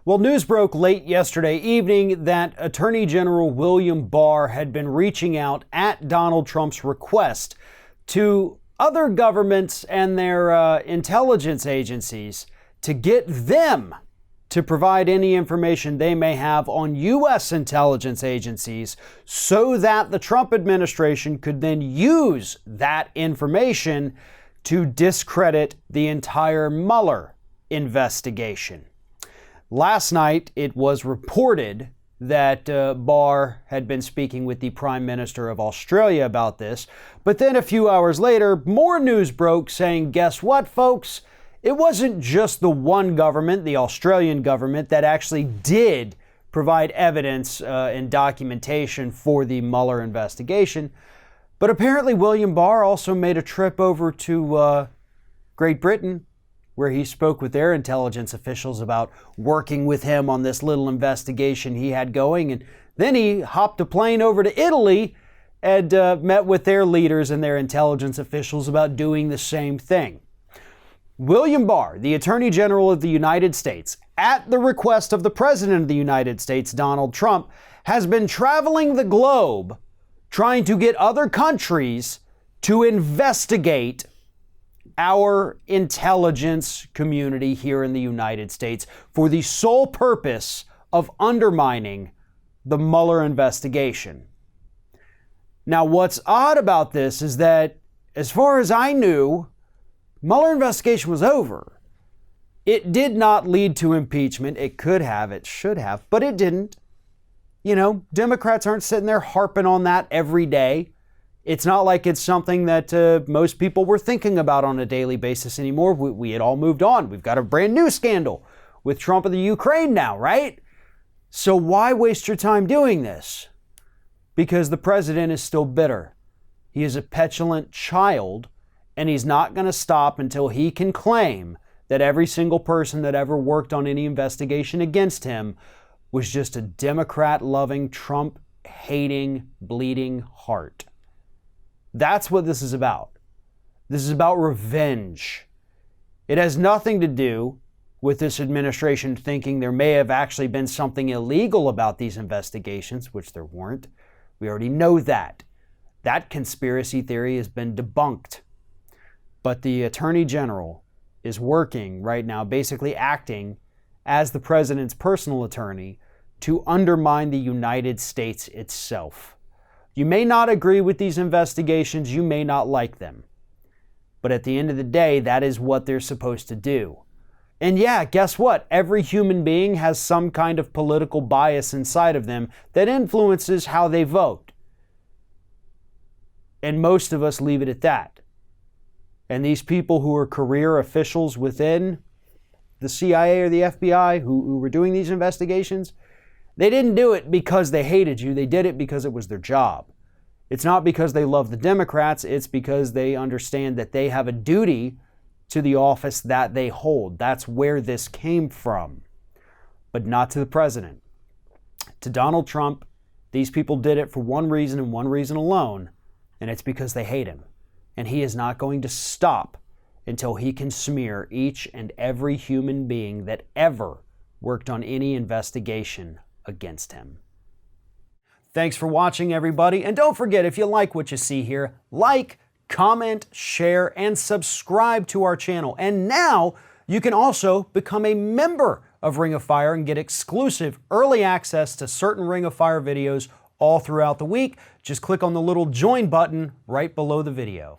Well, news broke late yesterday evening that Attorney General William Barr had been reaching out at Donald Trump's request to other governments and their intelligence agencies to get them to provide any information they may have on U.S. intelligence agencies so that the Trump administration could then use that information to discredit the entire Mueller investigation. Last night, it was reported that Barr had been speaking with the Prime Minister of Australia about this. But then a few hours later, more news broke saying, guess what, folks? It wasn't just the one government, the Australian government, that actually did provide evidence and documentation for the Mueller investigation. But apparently William Barr also made a trip over to Great Britain, where he spoke with their intelligence officials about working with him on this little investigation he had going. And then he hopped a plane over to Italy and met with their leaders and their intelligence officials about doing the same thing. William Barr, the Attorney General of the United States, at the request of the President of the United States, Donald Trump, has been traveling the globe trying to get other countries to investigate our intelligence community here in the United States for the sole purpose of undermining the Mueller investigation. Now, what's odd about this is that, as far as I knew, Mueller investigation was over. It did not lead to impeachment. It could have, it should have, but it didn't. You know, Democrats aren't sitting there harping on that every day. It's not like it's something that most people were thinking about on a daily basis anymore. We had all moved on. We've got a brand new scandal with Trump and the Ukraine now, right? So why waste your time doing this? Because the president is still bitter. He is a petulant child, and he's not going to stop until he can claim that every single person that ever worked on any investigation against him was just a Democrat-loving, Trump-hating, bleeding heart. That's what this is about. This is about revenge. It has nothing to do with this administration thinking there may have actually been something illegal about these investigations, which there weren't. We already know that. That conspiracy theory has been debunked. But the Attorney General is working right now, basically acting as the president's personal attorney to undermine the United States itself. You may not agree with these investigations, you may not like them. But at the end of the day, that is what they're supposed to do. And yeah, guess what? Every human being has some kind of political bias inside of them that influences how they vote. And most of us leave it at that. And these people who are career officials within the CIA or the FBI who were doing these investigations, they didn't do it because they hated you. They did it because it was their job. It's not because they love the Democrats. It's because they understand that they have a duty to the office that they hold. That's where this came from. But not to the president. To Donald Trump, these people did it for one reason and one reason alone, and it's because they hate him. And he is not going to stop until he can smear each and every human being that ever worked on any investigation against him. Thanks for watching, everybody. And don't forget, if you like what you see here, like, comment, share, and subscribe to our channel. And now you can also become a member of Ring of Fire and get exclusive early access to certain Ring of Fire videos all throughout the week. Just click on the little join button right below the video.